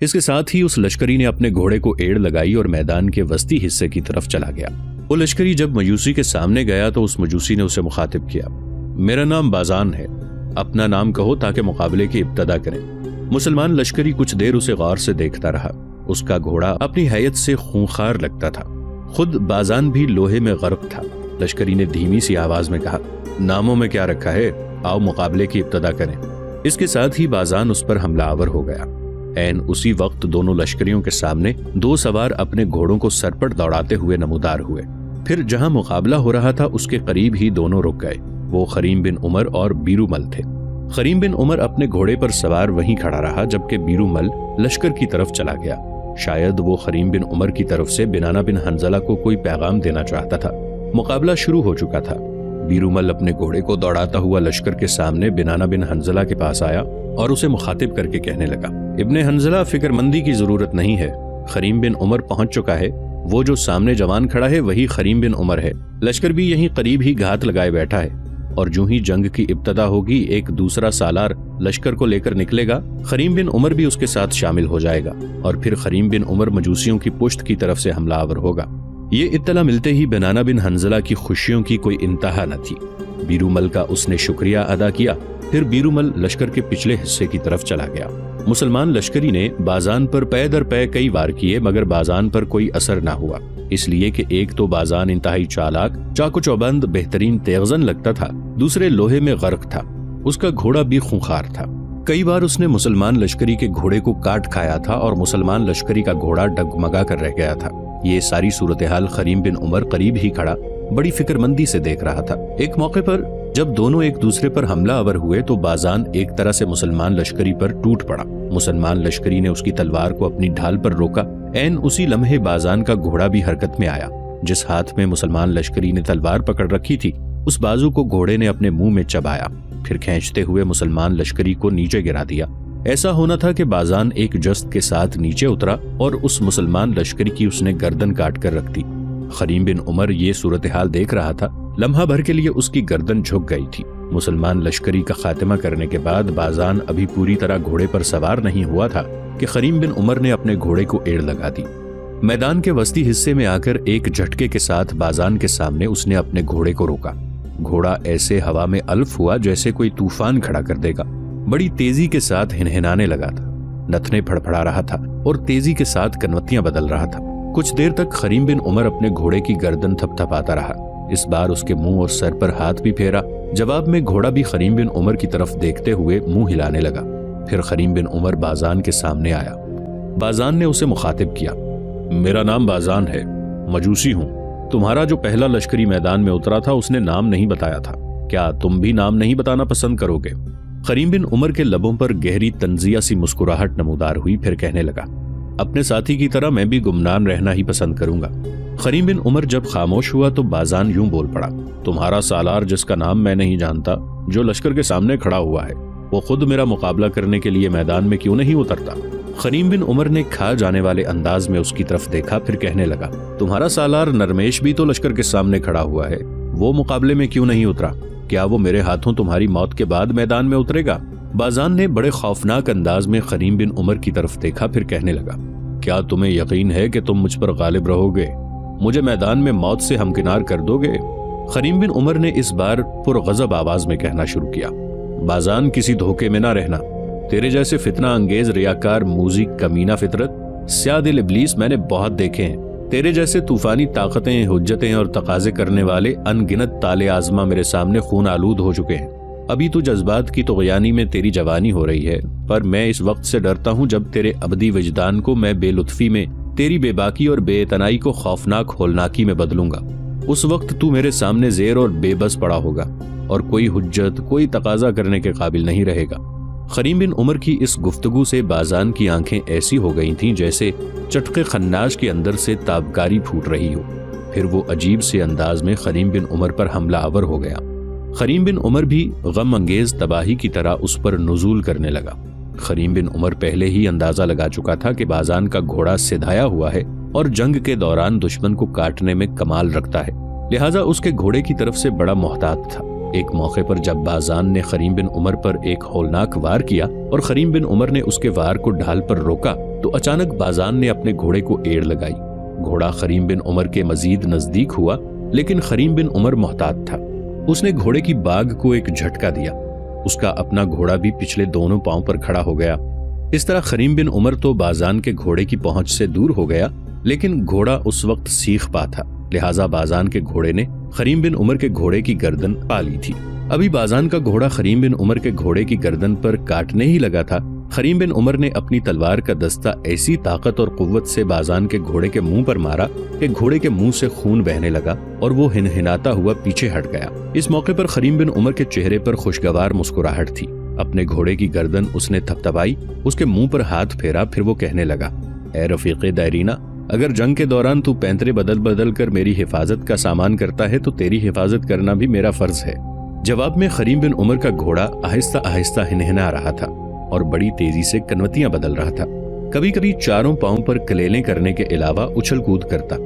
اس کے ساتھ ہی اس لشکری نے اپنے گھوڑے کو ایڑ لگائی اور میدان کے وسطی حصے کی طرف چلا گیا۔ وہ لشکری جب مجوسی کے سامنے گیا تو اس مجوسی نے اسے مخاطب کیا، میرا نام بازان ہے، اپنا نام کہو تاکہ مقابلے کی ابتدا کریں۔ مسلمان لشکری کچھ دیر اسے غور سے دیکھتا رہا۔ اس کا گھوڑا اپنی حیت سے خونخوار لگتا تھا، خود بازان بھی لوہے میں غرق تھا۔ لشکری نے دھیمی سی آواز میں کہا، ناموں میں کیا رکھا ہے، آؤ مقابلے کی ابتدا کریں۔ اس کے ساتھ ہی بازان اس پر حملہ آور ہو گیا۔ عین اسی وقت دونوں لشکریوں کے سامنے دو سوار اپنے گھوڑوں کو سرپٹ دوڑاتے ہوئے نمودار ہوئے۔ پھر جہاں مقابلہ ہو رہا تھا اس کے قریب ہی دونوں رک گئے۔ وہ خریم بن عمر اور بیرو مل تھے۔ خریم بن عمر اپنے گھوڑے پر سوار وہیں کھڑا رہا جبکہ بیرو مل لشکر کی طرف چلا گیا۔ شاید وہ خریم بن عمر کی طرف سے بنانہ بن حنظلہ کو کوئی پیغام دینا چاہتا تھا۔ مقابلہ شروع ہو چکا تھا۔ بیرو مل اپنے گھوڑے کو دوڑاتا ہوا لشکر کے سامنے بنانہ بن حنظلہ کے پاس آیا اور اسے مخاطب کر کے کہنے لگا، ابن حنظلہ، فکر مندی کی ضرورت نہیں ہے، خریم بن عمر پہنچ چکا ہے۔ وہ جو سامنے جوان کھڑا ہے وہی خریم بن عمر ہے۔ لشکر بھی یہیں قریب ہی گھات لگائے بیٹھا ہے، اور جو ہی جنگ کی ابتدا ہوگی ایک دوسرا سالار لشکر کو لے کر نکلے گا، خریم بن عمر بھی اس کے ساتھ شامل ہو جائے گا، اور پھر خریم بن عمر مجوسیوں کی پشت کی طرف سے حملہ آور ہوگا۔ یہ اطلاع ملتے ہی بنانہ بن حنظلہ کی خوشیوں کی کوئی انتہا نہ تھی۔ بیرو مل کا اس نے شکریہ ادا کیا۔ پھر بیرو مل لشکر کے پچھلے حصے کی طرف چلا گیا۔ مسلمان لشکری نے بازان پر پے در پے کئی وار کیے مگر بازان پر کوئی اثر نہ ہوا، اس لیے کہ ایک تو بازان انتہائی چالاک، چاق و چوبند، بہترین تیغزن لگتا تھا، دوسرے لوہے میں غرق تھا۔ اس کا گھوڑا بھی خونخوار تھا۔ کئی بار اس نے مسلمان لشکری کے گھوڑے کو کاٹ کھایا تھا اور مسلمان لشکری کا گھوڑا ڈگمگا کر رہ گیا تھا۔ یہ ساری صورتحال خریم بن عمر قریب ہی کھڑا بڑی فکر مندی سے دیکھ رہا تھا۔ ایک موقع پر جب دونوں ایک دوسرے پر حملہ آور ہوئے تو بازان ایک طرح سے مسلمان لشکری پر ٹوٹ پڑا۔ مسلمان لشکری نے اس کی تلوار کو اپنی ڈھال پر روکا۔ عین اسی لمحے بازان کا گھوڑا بھی حرکت میں آیا۔ جس ہاتھ میں مسلمان لشکری نے تلوار پکڑ رکھی تھی اس بازو کو گھوڑے نے اپنے منہ میں چبایا، پھر کھینچتے ہوئے مسلمان لشکری کو نیچے گرا دیا۔ ایسا ہونا تھا کہ بازان ایک جست کے ساتھ نیچے اترا اور اس مسلمان لشکری کی اس نے گردن کاٹ کر رکھ دی۔ خریم بن عمر یہ صورتحال دیکھ رہا تھا۔ لمحہ بھر کے لیے اس کی گردن جھک گئی تھی۔ مسلمان لشکری کا خاتمہ کرنے کے بعد بازان ابھی پوری طرح گھوڑے پر سوار نہیں ہوا تھا کہ خریم بن عمر نے اپنے گھوڑے کو ایڑ لگا دی۔ میدان کے وسطی حصے میں آ کر ایک جھٹکے کے ساتھ بازان کے سامنے اس نے اپنے گھوڑے کو روکا۔ گھوڑا ایسے ہوا میں الف ہوا جیسے کوئی طوفان کھڑا کر دے گا۔ بڑی تیزی کے ساتھ ہنہنانے لگا تھا، نتنے پھڑپھڑا رہا تھا اور تیزی کے ساتھ کنوتیاں بدل رہا تھا۔ کچھ دیر تک خریم بن عمر اپنے گھوڑے کی گردن تھپ تھپاتا رہا۔ اس بار اس کے منہ اور سر پر ہاتھ بھی پھیرا۔ جواب میں گھوڑا بھی خریم بن عمر کی طرف دیکھتے ہوئے منہ ہلانے لگا۔ پھر خریم بن عمر بازان کے سامنے آیا۔ بازان نے اسے مخاطب کیا، میرا نام بازان ہے، مجوسی ہوں۔ تمہارا جو پہلا لشکری میدان میں اترا تھا اس نے نام نہیں بتایا تھا، کیا تم بھی نام نہیں بتانا پسند کرو گے؟ خریم بن عمر کے لبوں پر گہری تنزیہ سی مسکراہٹ نمودار ہوئی، پھر کہنے لگا، اپنے ساتھی کی طرح میں بھی گمنام رہنا ہی پسند کروں گا۔ خریم بن عمر جب خاموش ہوا تو بازان یوں بول پڑا، تمہارا سالار جس کا نام میں نہیں جانتا جو لشکر کے سامنے کھڑا ہوا ہے وہ خود میرا مقابلہ کرنے کے لیے میدان میں کیوں نہیں اترتا؟ خریم بن عمر نے کھا جانے والے انداز میں اس کی طرف دیکھا، پھر کہنے لگا، تمہارا سالار نرمیش بھی تو لشکر کے سامنے کھڑا ہوا ہے، وہ مقابلے میں کیوں نہیں اترا؟ کیا وہ میرے ہاتھوں تمہاری موت کے بعد میدان میں اترے گا؟ بازان نے بڑے خوفناک انداز میں خریم بن عمر کی طرف دیکھا، پھر کہنے لگا، کیا تمہیں یقین ہے کہ تم مجھ پر غالب رہو گے؟ مجھے میدان میں موت سے ہمکنار کر دو گے؟ خریم بن عمر نے اس بار پرغضب آواز میں کہنا شروع کیا، بازان کسی دھوکے میں نہ رہنا، تیرے جیسے فتنہ انگیز ریاکار موذی کمینہ فطرت سیاہ دل ابلیس میں نے بہت دیکھے ہیں۔ تیرے جیسے طوفانی طاقتیں، حجتیں اور تقاضے کرنے والے ان گنت تالے آزما میرے سامنے خون آلود ہو چکے ہیں۔ ابھی تو جذبات کی تغیانی میں تیری جوانی ہو رہی ہے، پر میں اس وقت سے ڈرتا ہوں جب تیرے ابدی وجدان کو میں بے لطفی میں تیری بے باکی اور بے اعتنائی کو خوفناک ہولناکی میں بدلوں گا۔ اس وقت تو میرے سامنے زیر اور بے بس پڑا ہوگا اور کوئی حجت، کوئی تقاضا کرنے کے قابل نہیں رہے گا۔ خریم بن عمر کی اس گفتگو سے بازان کی آنکھیں ایسی ہو گئی تھیں جیسے چٹخے خناش کے اندر سے تابکاری پھوٹ رہی ہو۔ پھر وہ عجیب سے انداز میں خریم بن عمر پر حملہ آور ہو گیا۔ خریم بن عمر بھی غم انگیز تباہی کی طرح اس پر نزول کرنے لگا۔ خریم بن عمر پہلے ہی اندازہ لگا چکا تھا کہ بازان کا گھوڑا سدھایا ہوا ہے اور جنگ کے دوران دشمن کو کاٹنے میں کمال رکھتا ہے، لہٰذا اس کے گھوڑے کی طرف سے بڑا محتاط تھا۔ ایک موقع پر جب بازان نے خریم بن عمر پر ایک ہولناک وار کیا اور خریم بن عمر نے اس کے وار کو ڈھال پر روکا تو اچانک بازان نے اپنے گھوڑے کو ایڑ لگائی۔ گھوڑا خریم بن عمر کے مزید نزدیک ہوا، لیکن خریم بن عمر محتاط تھا۔ اس نے گھوڑے کی باگ کو ایک جھٹکا دیا۔ اس کا اپنا گھوڑا بھی پچھلے دونوں پاؤں پر کھڑا ہو گیا۔ اس طرح خریم بن عمر تو بازان کے گھوڑے کی پہنچ سے دور ہو گیا، لیکن گھوڑا اس وقت سیخ پا تھا، لہٰذا بازان کے گھوڑے نے خریم بن عمر کے گھوڑے کی گردن پا لی تھی۔ ابھی بازان کا گھوڑا خریم بن عمر کے گھوڑے کی گردن پر کاٹنے ہی لگا تھا، خریم بن عمر نے اپنی تلوار کا دستہ ایسی طاقت اور قوت سے بازان کے گھوڑے کے منہ پر مارا کہ گھوڑے کے منہ سے خون بہنے لگا اور وہ ہنہناتا ہوا پیچھے ہٹ گیا۔ اس موقع پر خریم بن عمر کے چہرے پر خوشگوار مسکراہٹ تھی۔ اپنے گھوڑے کی گردن اس نے تھپتھپائی، اس کے منہ پر ہاتھ پھیرا، پھر وہ کہنے لگا، اے رفیق دیرینہ، اگر جنگ کے دوران تو پینترے بدل بدل کر میری حفاظت کا سامان کرتا ہے تو تیری حفاظت کرنا بھی میرا فرض ہے۔ جواب میں خریم بن عمر کا گھوڑا آہستہ آہستہ ہنہنا رہا تھا اور بڑی تیزی سے کنوتیاں بدل رہا تھا۔ کبھی کبھی چاروں پاؤں پر کلیلیں کرنے کے علاوہ اچھل کود کرتا،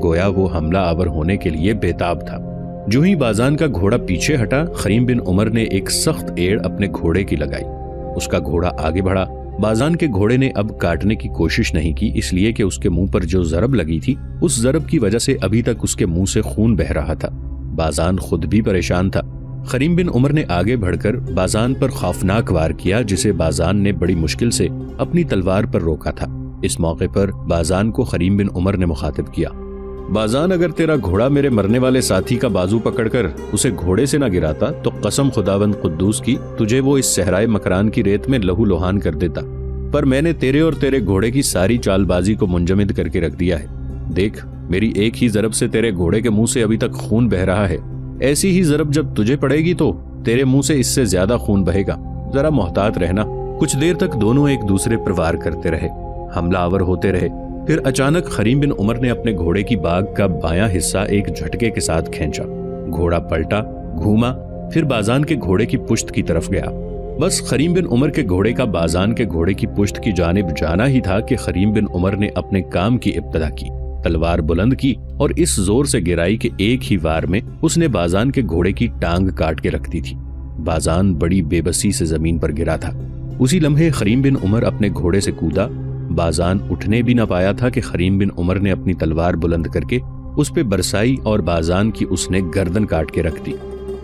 گویا وہ حملہ آور ہونے کے لیے بےتاب تھا۔ جو ہی بازان کا گھوڑا پیچھے ہٹا، خریم بن عمر نے ایک سخت ایڑ اپنے گھوڑے کی لگائی۔ اس کا گھوڑا آگے بڑھا۔ بازان کے گھوڑے نے اب کاٹنے کی کوشش نہیں کی، اس لیے کہ اس کے منہ پر جو ضرب لگی تھی اس ضرب کی وجہ سے ابھی تک اس کے منہ سے خون بہہ رہا تھا۔ بازان خود بھی پریشان تھا۔ خریم بن عمر نے آگے بڑھ کر بازان پر خوفناک وار کیا، جسے بازان نے بڑی مشکل سے اپنی تلوار پر روکا تھا۔ اس موقع پر بازان کو خریم بن عمر نے مخاطب کیا، بازان، اگر تیرا گھوڑا میرے مرنے والے ساتھی کا بازو پکڑ کر اسے گھوڑے سے نہ گراتا تو قسم خداوند قدوس کی تجھے وہ اس صحرائے مکران کی ریت میں لہو لوہان کر دیتا، پر میں نے تیرے اور تیرے گھوڑے کی ساری چال بازی کو منجمد کر کے رکھ دیا ہے۔ دیکھ، میری ایک ہی ضرب سے تیرے گھوڑے کے منہ سے ابھی تک خون بہ رہا ہے، ایسی ہی ضرب جب تجھے پڑے گی تو تیرے منہ سے اس سے زیادہ خون بہے گا، ذرا محتاط رہنا۔ کچھ دیر تک دونوں ایک دوسرے پر وار کرتے رہے، حملہ آور ہوتے رہے۔ پھر اچانک خریم بن عمر نے اپنے گھوڑے کی باگ کا بایاں حصہ ایک جھٹکے کے ساتھ کھینچا۔ گھوڑا پلٹا، گھوما، پھر بازان کے گھوڑے کی پشت کی طرف گیا۔ بس خریم بن عمر کے گھوڑے کا بازان کے گھوڑے کی پشت کی جانب جانا ہی تھا کہ خریم بن عمر نے اپنے کام کی ابتدا کی، تلوار بلند کی اور اس زور سے گرائی کہ ایک ہی وار میں اس نے بازان کے گھوڑے کی ٹانگ کاٹ کے رکھ دی تھی۔ بازان بڑی بے بسی سے زمین پر گرا تھا۔ اسی لمحے خریم بن عمر اپنے گھوڑے سے کودا۔ بازان اٹھنے بھی نہ پایا تھا کہ خریم بن عمر نے اپنی تلوار بلند کر کے اس پہ برسائی اور بازان کی اس نے گردن کاٹ کے رکھ دی۔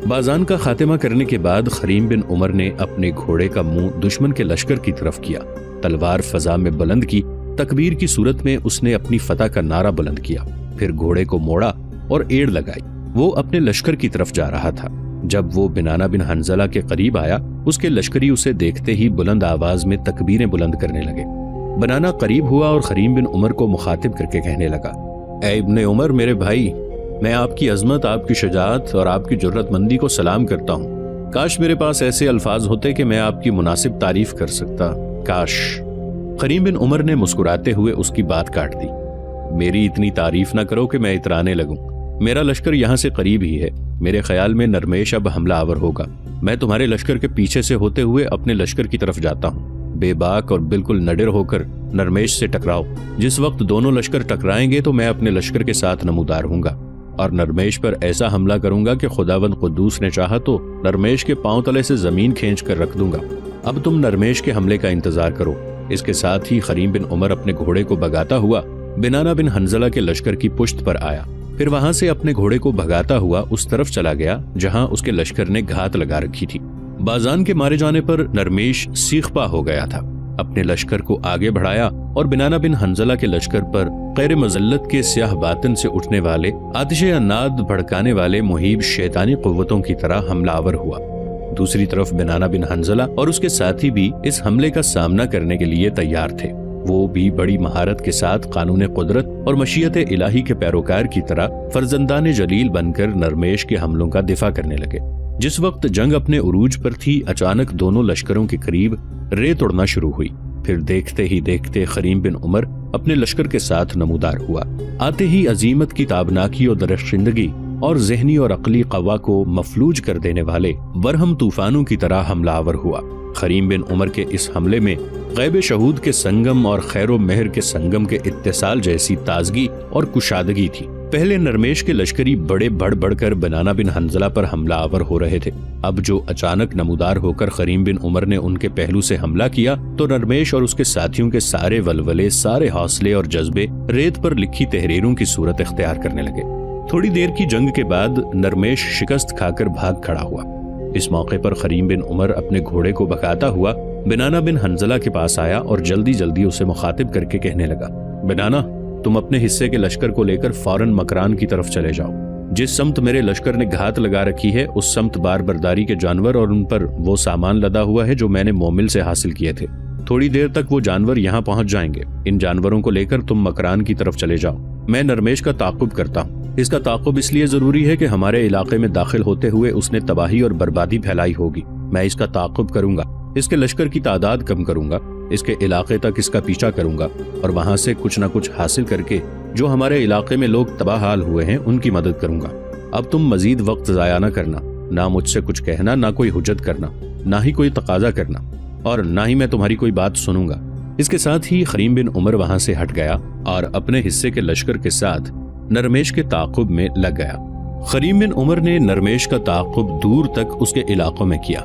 بازان کا خاتمہ کرنے کے بعد خریم بن عمر نے اپنے گھوڑے کا منہ دشمن کے لشکر کی طرف کیا، تلوار فضا میں بلند کی، تکبیر کی صورت میں اس نے اپنی فتح کا نعرہ بلند کیا، پھر گھوڑے کو موڑا اور ایڑ لگائی۔ وہ اپنے لشکر کی طرف جا رہا تھا۔ جب وہ بنانہ بن حنظلہ کے قریب آیا، اس کے لشکری اسے دیکھتے ہی بلند آواز میں تکبیریں بلند کرنے لگے۔ بنانہ قریب ہوا اور خریم بن عمر کو مخاطب کر کے کہنے لگا، اے ابن عمر، میرے بھائی، میں آپ کی عظمت، آپ کی شجاعت اور آپ کی جرأت مندی کو سلام کرتا ہوں۔ کاش میرے پاس ایسے الفاظ ہوتے کہ میں آپ کی مناسب تعریف کر سکتا، کاش۔ خریم بن عمر نے مسکراتے ہوئے اس کی بات کاٹ دی، میری اتنی تعریف نہ کرو کہ میں اترانے لگوں۔ میرا لشکر یہاں سے قریب ہی ہے، میرے خیال میں نرمیش اب حملہ آور ہوگا۔ میں تمہارے لشکر کے پیچھے سے ہوتے ہوئے اپنے لشکر کی طرف جاتا ہوں۔ بے باک اور بالکل نڈر ہو کر نرمیش سے ٹکراؤ۔ جس وقت دونوں لشکر ٹکرائیں گے تو میں اپنے لشکر کے ساتھ نمودار ہوں گا اور نرمیش پر ایسا حملہ کروں گا کہ خداوند قدوس نے چاہا تو نرمیش کے پاؤں تلے سے زمین کھینچ کر رکھ دوں گا۔ اب تم نرمیش کے حملے کا انتظار کرو۔ اس کے ساتھ ہی خریم بن عمر اپنے گھوڑے کو بھگاتا ہوا بنانہ بن حنظلہ کے لشکر کی پشت پر آیا، پھر وہاں سے اپنے گھوڑے کو بھگاتا ہوا اس طرف چلا گیا جہاں اس کے لشکر نے گھات لگا رکھی تھی۔ بازان کے مارے جانے پر نرمیش سیخ پا ہو گیا تھا۔ اپنے لشکر کو آگے بڑھایا اور بنانہ بن حنظلہ کے لشکر پر غیر مذلت کے سیاہ باطن سے اٹھنے والے، آتش عناد بھڑکانے والے مہیب شیطانی قوتوں کی طرح حملہ آور ہوا۔ دوسری طرف بنانہ بن حنظلہ اور اس کے ساتھی بھی اس حملے کا سامنا کرنے کے لیے تیار تھے۔ وہ بھی بڑی مہارت کے ساتھ قانون قدرت اور مشیت الہی کے پیروکار کی طرح فرزندان جلیل بن کر نرمیش کے حملوں کا دفاع کرنے لگے۔ جس وقت جنگ اپنے عروج پر تھی، اچانک دونوں لشکروں کے قریب ریت اڑنا شروع ہوئی۔ پھر دیکھتے ہی دیکھتے خریم بن عمر اپنے لشکر کے ساتھ نمودار ہوا۔ آتے ہی عظیمت کی تابناکی اور درخشندگی اور ذہنی اور عقلی قوا کو مفلوج کر دینے والے ورہم طوفانوں کی طرح حملہ آور ہوا۔ خریم بن عمر کے اس حملے میں غیب شہود کے سنگم اور خیر و مہر کے سنگم کے اتصال جیسی تازگی اور کشادگی تھی۔ پہلے نرمیش کے لشکری بڑے بڑھ بڑھ کر بنانا بن حنظلہ پر حملہ آور ہو رہے تھے۔ اب جو اچانک نمودار ہو کر خریم بن عمر نے ان کے پہلو سے حملہ کیا تو نرمیش اور اس کے ساتھیوں کے سارے ولولے، سارے حوصلے اور جذبے ریت پر لکھی تحریروں کی صورت اختیار کرنے لگے۔ تھوڑی دیر کی جنگ کے بعد نرمیش شکست کھا کر بھاگ کھڑا ہوا۔ اس موقع پر خریم بن عمر اپنے گھوڑے کو بھگاتا ہوا بنانا بن حنظلہ کے پاس آیا اور جلدی جلدی اسے مخاطب کر کے کہنے لگا، بنانا، تم اپنے حصے کے لشکر کو لے کر فوراً مکران کی طرف چلے جاؤ۔ جس سمت میرے لشکر نے گھات لگا رکھی ہے اس سمت بار برداری کے جانور اور ان پر وہ سامان لدا ہوا ہے جو میں نے مومل سے حاصل کیے تھے۔ تھوڑی دیر تک وہ جانور یہاں پہنچ جائیں گے۔ ان جانوروں کو لے کر تم مکران کی طرف چلے جاؤ۔ میں نرمیش کا تعاقب کرتا ہوں۔ اس کا تعاقب اس لیے ضروری ہے کہ ہمارے علاقے میں داخل ہوتے ہوئے اس نے تباہی اور بربادی پھیلائی ہوگی۔ میں اس کا تعاقب کروں گا، اس کے لشکر کی تعداد کم کروں گا، اس کے علاقے تک اس کا پیچھا کروں گا اور وہاں سے کچھ نہ کچھ حاصل کر کے جو ہمارے علاقے میں لوگ تباہ حال ہوئے ہیں ان کی مدد کروں گا۔ اب تم مزید وقت ضائع نہ کرنا، نہ مجھ سے کچھ کہنا، نہ کوئی حجت کرنا، نہ ہی کوئی تقاضا کرنا، اور نہ ہی میں تمہاری کوئی بات سنوں گا۔ اس کے ساتھ ہی خریم بن عمر وہاں سے ہٹ گیا اور اپنے حصے کے لشکر کے ساتھ نرمیش کے تعاقب میں لگ گیا۔ خریم بن عمر نے نرمیش کا تعاقب دور تک اس کے علاقوں میں کیا۔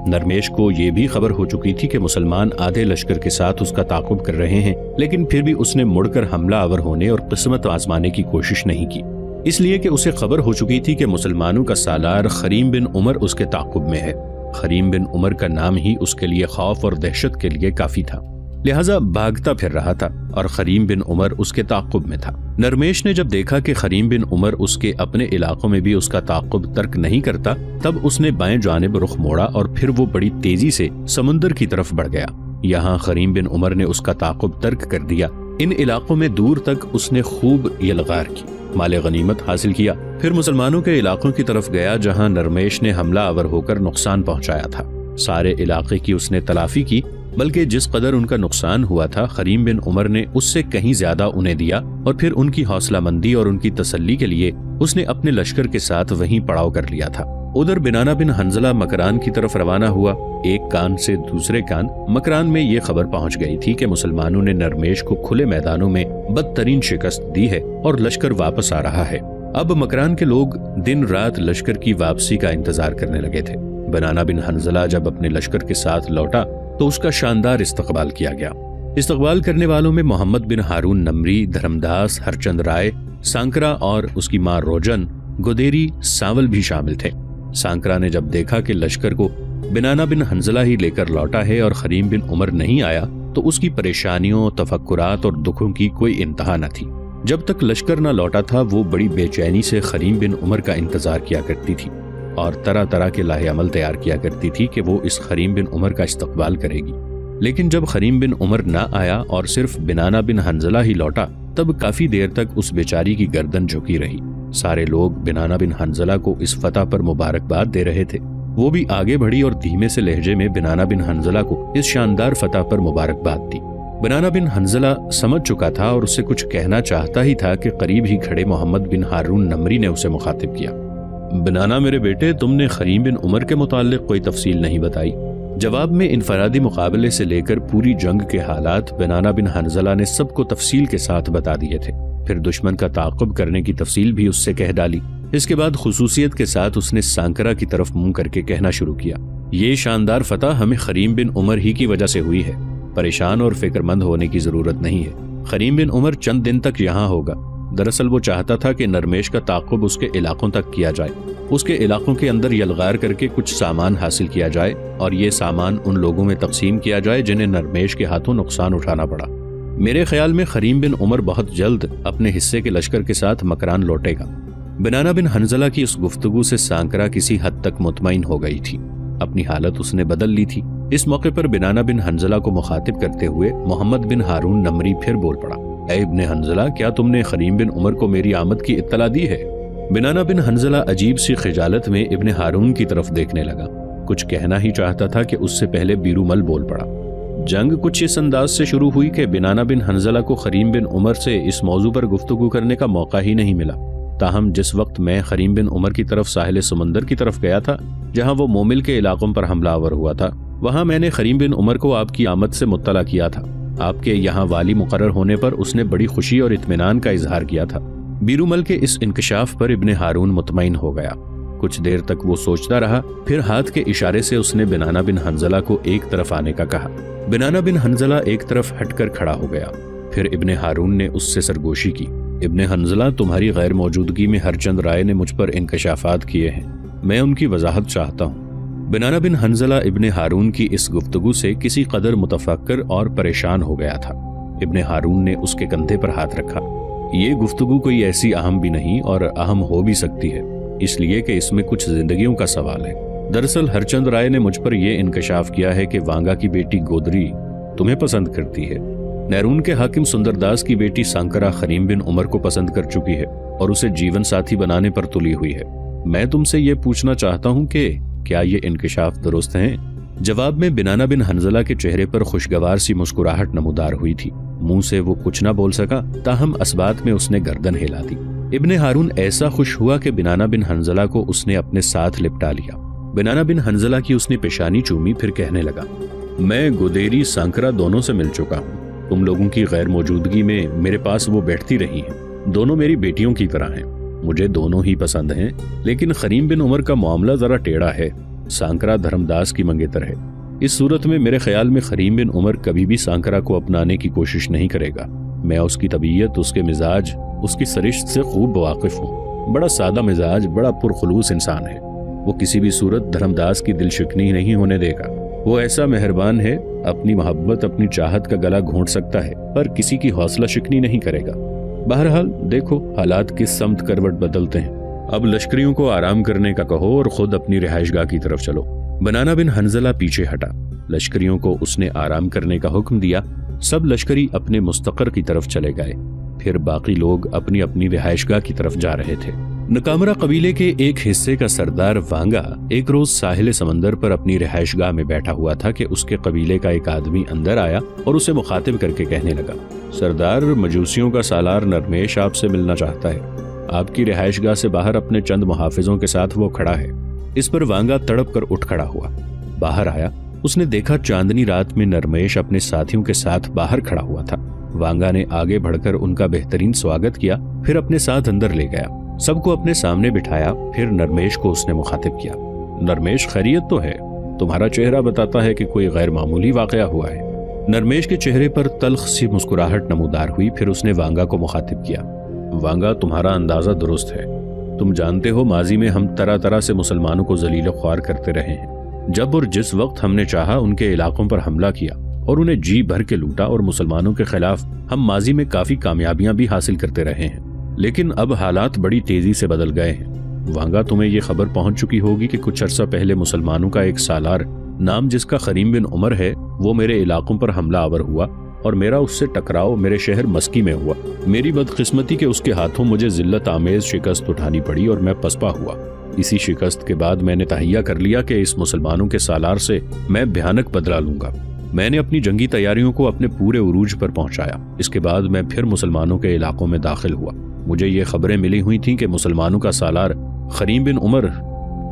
نرمیش کو یہ بھی خبر ہو چکی تھی کہ مسلمان آدھے لشکر کے ساتھ اس کا تعاقب کر رہے ہیں، لیکن پھر بھی اس نے مڑ کر حملہ آور ہونے اور قسمت آزمانے کی کوشش نہیں کی، اس لیے کہ اسے خبر ہو چکی تھی کہ مسلمانوں کا سالار خریم بن عمر اس کے تعاقب میں ہے۔ خریم بن عمر کا نام ہی اس کے لیے خوف اور دہشت کے لیے کافی تھا، لہٰذا بھاگتا پھر رہا تھا اور خریم بن عمر اس کے تعاقب میں تھا۔ نرمیش نے جب دیکھا کہ خریم بن عمر اس کے اپنے علاقوں میں بھی اس کا تعاقب ترک نہیں کرتا، تب اس نے بائیں جانب رخ موڑا اور پھر وہ بڑی تیزی سے سمندر کی طرف بڑھ گیا۔ یہاں خریم بن عمر نے اس کا تعاقب ترک کر دیا۔ ان علاقوں میں دور تک اس نے خوب یلغار کی، مال غنیمت حاصل کیا، پھر مسلمانوں کے علاقوں کی طرف گیا جہاں نرمیش نے حملہ آور ہو کر نقصان پہنچایا تھا۔ سارے علاقے کی اس نے تلافی کی، بلکہ جس قدر ان کا نقصان ہوا تھا خریم بن عمر نے اس سے کہیں زیادہ انہیں دیا، اور پھر ان کی حوصلہ مندی اور ان کی تسلی کے لیے اس نے اپنے لشکر کے ساتھ وہیں پڑاؤ کر لیا تھا۔ ادھر بنانا بن حنظلہ مکران کی طرف روانہ ہوا۔ ایک کان سے دوسرے کان مکران میں یہ خبر پہنچ گئی تھی کہ مسلمانوں نے نرمیش کو کھلے میدانوں میں بدترین شکست دی ہے اور لشکر واپس آ رہا ہے۔ اب مکران کے لوگ دن رات لشکر کی واپسی کا انتظار کرنے لگے تھے۔ بنانا بن حنظلہ جب اپنے لشکر کے ساتھ لوٹا تو اس کا شاندار استقبال کیا گیا۔ استقبال کرنے والوں میں محمد بن ہارون نمری، دھرمداس، ہرچند رائے، سانکرا اور اس کی ماں روجن، گودیری، ساول بھی شامل تھے۔ سانکرا نے جب دیکھا کہ لشکر کو بنانا بن حنظلہ ہی لے کر لوٹا ہے اور خریم بن عمر نہیں آیا تو اس کی پریشانیوں، تفکرات اور دکھوں کی کوئی انتہا نہ تھی۔ جب تک لشکر نہ لوٹا تھا وہ بڑی بے چینی سے خریم بن عمر کا انتظار کیا کرتی تھی اور طرح طرح کے لاہ عمل تیار کیا کرتی تھی کہ وہ اس خریم بن عمر کا استقبال کرے گی۔ لیکن جب خریم بن عمر نہ آیا اور صرف بنانا بن حنظلہ ہی لوٹا تب کافی دیر تک اس بیچاری کی گردن جھکی رہی۔ سارے لوگ بنانا بن حنظلہ کو اس فتح پر مبارکباد دے رہے تھے۔ وہ بھی آگے بڑھی اور دھیمے سے لہجے میں بنانا بن حنظلہ کو اس شاندار فتح پر مبارکباد دی۔ بنانا بن حنظلہ سمجھ چکا تھا اور اسے کچھ کہنا چاہتا ہی تھا کہ قریب ہی کھڑے محمد بن ہارون نمری نے اسے مخاطب کیا۔ بنانا میرے بیٹے، تم نے خریم بن عمر کے متعلق کوئی تفصیل نہیں بتائی۔ جواب میں انفرادی مقابلے سے لے کر پوری جنگ کے حالات بنانا بن حنظلہ نے سب کو تفصیل کے ساتھ بتا دیے تھے۔ پھر دشمن کا تعاقب کرنے کی تفصیل بھی اس سے کہہ ڈالی۔ اس کے بعد خصوصیت کے ساتھ اس نے سانکرا کی طرف منہ کر کے کہنا شروع کیا، یہ شاندار فتح ہمیں خریم بن عمر ہی کی وجہ سے ہوئی ہے۔ پریشان اور فکر مند ہونے کی ضرورت نہیں ہے۔ خریم بن عمر چند دن تک یہاں ہوگا۔ دراصل وہ چاہتا تھا کہ نرمیش کا تعاقب اس کے علاقوں تک کیا جائے، اس کے علاقوں کے اندر یلغار کر کے کچھ سامان حاصل کیا جائے اور یہ سامان ان لوگوں میں تقسیم کیا جائے جنہیں نرمیش کے ہاتھوں نقصان اٹھانا پڑا۔ میرے خیال میں خریم بن عمر بہت جلد اپنے حصے کے لشکر کے ساتھ مکران لوٹے گا۔ بنانا بن حنظلہ کی اس گفتگو سے سانکرا کسی حد تک مطمئن ہو گئی تھی۔ اپنی حالت اس نے بدل لی تھی۔ اس موقع پر بنانا بن حنظلہ کو مخاطب کرتے ہوئے محمد بن ہارون نمری پھر بول پڑا، اے ابن حنظلہ، کیا تم نے خریم بن عمر کو میری آمد کی اطلاع دی ہے؟ بنانا بن حنظلہ عجیب سی خجالت میں ابن ہارون کی طرف دیکھنے لگا۔ کچھ کہنا ہی چاہتا تھا کہ اس سے پہلے بیرو مل بول پڑا۔ جنگ کچھ اس انداز سے شروع ہوئی کہ بنانا بن حنظلہ کو خریم بن عمر سے اس موضوع پر گفتگو کرنے کا موقع ہی نہیں ملا۔ تاہم جس وقت میں خریم بن عمر کی طرف ساحل سمندر کی طرف گیا تھا جہاں وہ مومل کے علاقوں پر حملہ آور ہوا تھا، وہاں میں نے خریم بن عمر کو آپ کی آمد سے مطلع کیا تھا۔ آپ کے یہاں والی مقرر ہونے پر اس نے بڑی خوشی اور اطمینان کا اظہار کیا تھا۔ بیرومل کے اس انکشاف پر ابن ہارون مطمئن ہو گیا۔ کچھ دیر تک وہ سوچتا رہا، پھر ہاتھ کے اشارے سے اس نے بنانہ بن حنظلہ کو ایک طرف آنے کا کہا۔ بنانہ بن حنظلہ ایک طرف ہٹ کر کھڑا ہو گیا۔ پھر ابن ہارون نے اس سے سرگوشی کی، ابن حنظلہ، تمہاری غیر موجودگی میں ہر چند رائے نے مجھ پر انکشافات کیے ہیں، میں ان کی وضاحت چاہتا ہوں۔ بنانہ بن حنظلہ ابن ہارون کی اس گفتگو سے کسی قدر متفکر اور پریشان ہو گیا تھا۔ ابن ہارون نے اس کے کندھے پر ہاتھ رکھا۔ یہ گفتگو کوئی ایسی اہم بھی نہیں اور اہم ہو بھی سکتی ہے، اس لیے کہ اس میں کچھ زندگیوں کا سوال ہے۔ دراصل ہر چند رائے نے مجھ پر یہ انکشاف کیا ہے کہ وانگا کی بیٹی گودری تمہیں پسند کرتی ہے۔ نیرون کے حاکم سندرداس کی بیٹی سانکرا خریم بن عمر کو پسند کر چکی ہے اور اسے جیون ساتھی بنانے پر تلی ہوئی ہے۔ میں تم سے یہ پوچھنا چاہتا ہوں کہ کیا یہ انکشاف درست ہیں؟ جواب میں بنانہ بن حنظلہ کے چہرے پر خوشگوار سی مسکراہٹ نمودار ہوئی تھی۔ منہ سے وہ کچھ نہ بول سکا، تاہم اسبات میں اس نے گردن ہلا دی۔ ابن ہارون ایسا خوش ہوا کہ بنانہ بن حنظلہ کو اس نے اپنے ساتھ لپٹا لیا۔ بنانہ بن حنظلہ کی اس نے پیشانی چومی، پھر کہنے لگا، میں گودیری سانکرا دونوں سے مل چکا ہوں۔ تم لوگوں کی غیر موجودگی میں میرے پاس وہ بیٹھتی رہی ہیں، دونوں میری بیٹیوں کی طرح ہیں، مجھے دونوں ہی پسند ہیں، لیکن خریم بن عمر کا معاملہ ذرا ٹیڑھا ہے، سانکرا دھرم داس کی منگیتر ہے۔ اس صورت میں میرے خیال میں خریم بن عمر کبھی بھی سانکرا کو اپنانے کی کوشش نہیں کرے گا۔ میں اس کی طبیعت، اس کے مزاج، اس کی سرشت سے خوب واقف ہوں۔ بڑا سادہ مزاج، بڑا پرخلوص انسان ہے۔ وہ کسی بھی صورت دھرم داس کی دل شکنی نہیں ہونے دے گا۔ وہ ایسا مہربان ہے، اپنی محبت، اپنی چاہت کا گلا گھونٹ سکتا ہے، پر کسی کی حوصلہ شکنی نہیں کرے گا۔ بہرحال دیکھو حالات کس سمت کروٹ بدلتے ہیں۔ اب لشکریوں کو آرام کرنے کا کہو اور خود اپنی رہائش گاہ کی طرف چلو۔ بنانہ بن حنظلہ پیچھے ہٹا۔ لشکریوں کو اس نے آرام کرنے کا حکم دیا۔ سب لشکری اپنے مستقر کی طرف چلے گئے۔ پھر باقی لوگ اپنی اپنی رہائش گاہ کی طرف جا رہے تھے۔ نکامرا قبیلے کے ایک حصے کا سردار وانگا ایک روز ساحل سمندر پر اپنی رہائش گاہ میں بیٹھا ہوا تھا کہ اس کے قبیلے کا ایک آدمی اندر آیا اور اسے مخاطب کر کے کہنے لگا، سردار، مجوسیوں کا سالار نرمیش آپ سے ملنا چاہتا ہے۔ آپ کی رہائش گاہ سے باہر اپنے چند محافظوں کے ساتھ وہ کھڑا ہے۔ اس پر وانگا تڑپ کر اٹھ کھڑا ہوا۔ باہر آیا، اس نے دیکھا چاندنی رات میں نرمیش اپنے ساتھیوں کے ساتھ باہر کھڑا ہوا تھا۔ وانگا نے آگے بڑھ کر ان کا بہترین سواگت کیا، پھر اپنے ساتھ اندر لے گیا، سب کو اپنے سامنے بٹھایا، پھر نرمیش کو اس نے مخاطب کیا، نرمیش، خیریت تو ہے؟ تمہارا چہرہ بتاتا ہے کہ کوئی غیر معمولی واقعہ ہوا ہے۔ نرمیش کے چہرے پر تلخ سی مسکراہٹ نمودار ہوئی، پھر اس نے وانگا کو مخاطب کیا، وانگا، تمہارا اندازہ درست ہے۔ تم جانتے ہو ماضی میں ہم طرح طرح سے مسلمانوں کو ذلیل و خوار کرتے رہے ہیں۔ جب اور جس وقت ہم نے چاہا ان کے علاقوں پر حملہ کیا اور انہیں جی بھر کے لوٹا، اور مسلمانوں کے خلاف ہم ماضی میں کافی کامیابیاں بھی حاصل کرتے رہے ہیں، لیکن اب حالات بڑی تیزی سے بدل گئے ہیں۔ وانگا، تمہیں یہ خبر پہنچ چکی ہوگی کہ کچھ عرصہ پہلے مسلمانوں کا ایک سالار، نام جس کا خریم بن عمر ہے، وہ میرے علاقوں پر حملہ آور ہوا اور میرا اس سے ٹکراؤ میرے شہر مسکی میں ہوا۔ میری بدقسمتی کہ اس کے ہاتھوں مجھے ذلت آمیز شکست اٹھانی پڑی اور میں پسپا ہوا۔ اسی شکست کے بعد میں نے تہیہ کر لیا کہ اس مسلمانوں کے سالار سے میں بھیانک بدلہ لوں گا۔ میں نے اپنی جنگی تیاریوں کو اپنے پورے عروج پر پہنچایا۔ اس کے بعد میں پھر مسلمانوں کے علاقوں میں داخل ہوا۔ مجھے یہ خبریں ملی ہوئی تھیں کہ مسلمانوں کا سالار خریم بن عمر،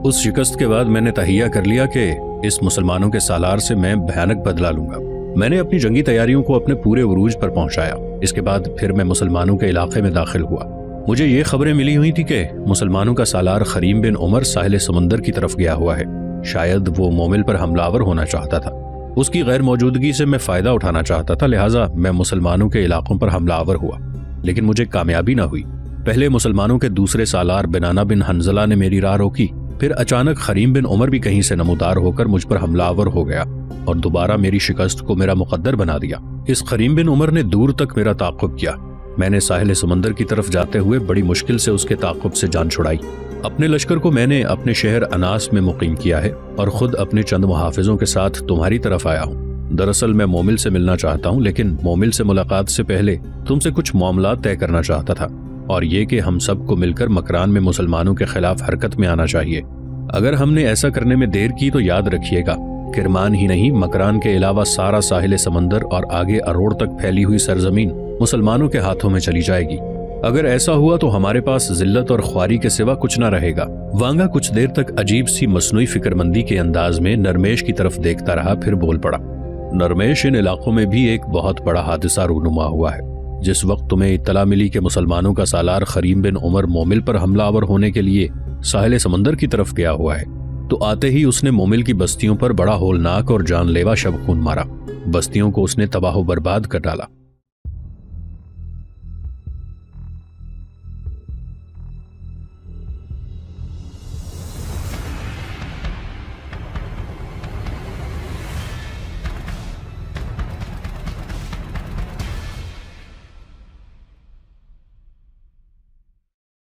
اس شکست کے بعد میں نے تہیہ کر لیا کہ اس مسلمانوں کے سالار سے میں بھیانک بدلہ لوں گا۔ میں نے اپنی جنگی تیاریوں کو اپنے پورے عروج پر پہنچایا۔ اس کے بعد پھر میں مسلمانوں کے علاقے میں داخل ہوا۔ مجھے یہ خبریں ملی ہوئی تھی کہ مسلمانوں کا سالار خریم بن عمر ساحل سمندر کی طرف گیا ہوا ہے۔ شاید وہ مومل پر حملہ آور ہونا چاہتا تھا۔ اس کی غیر موجودگی سے میں فائدہ اٹھانا چاہتا تھا، لہٰذا میں مسلمانوں کے علاقوں پر حملہ آور ہوا، لیکن مجھے کامیابی نہ ہوئی۔ پہلے مسلمانوں کے دوسرے سالار بنانہ بن حنظلہ نے میری راہ روکی، پھر اچانک خریم بن عمر بھی کہیں سے نمودار ہو کر مجھ پر حملہ آور ہو گیا اور دوبارہ میری شکست کو میرا مقدر بنا دیا۔ اس خریم بن عمر نے دور تک میرا تعاقب کیا۔ میں نے ساحل سمندر کی طرف جاتے ہوئے بڑی مشکل سے اس کے تعاقب سے جان چھڑائی۔ اپنے لشکر کو میں نے اپنے شہر اناس میں مقیم کیا ہے اور خود اپنے چند محافظوں کے ساتھ تمہاری طرف آیا ہوں۔ دراصل میں مومل سے ملنا چاہتا ہوں، لیکن مومل سے ملاقات سے پہلے تم سے کچھ معاملات طے کرنا چاہتا تھا، اور یہ کہ ہم سب کو مل کر مکران میں مسلمانوں کے خلاف حرکت میں آنا چاہیے۔ اگر ہم نے ایسا کرنے میں دیر کی تو یاد رکھیے گا، کرمان ہی نہیں، مکران کے علاوہ سارا ساحل سمندر اور آگے اروڑ تک پھیلی ہوئی سرزمین مسلمانوں کے ہاتھوں میں چلی جائے گی۔ اگر ایسا ہوا تو ہمارے پاس ذلت اور خواری کے سوا کچھ نہ رہے گا۔ وانگا کچھ دیر تک عجیب سی مصنوعی فکر مندی کے انداز میں نرمیش کی طرف دیکھتا رہا، پھر بول پڑا، نرمیش، ان علاقوں میں بھی ایک بہت بڑا حادثہ رونما ہوا ہے۔ جس وقت تمہیں اطلاع ملی کہ مسلمانوں کا سالار خریم بن عمر مومل پر حملہ آور ہونے کے لیے ساحل سمندر کی طرف گیا ہوا ہے، تو آتے ہی اس نے مومل کی بستیوں پر بڑا ہولناک اور جان لیوا شب خون مارا۔ بستیوں کو اس نے تباہ و برباد کر ڈالا۔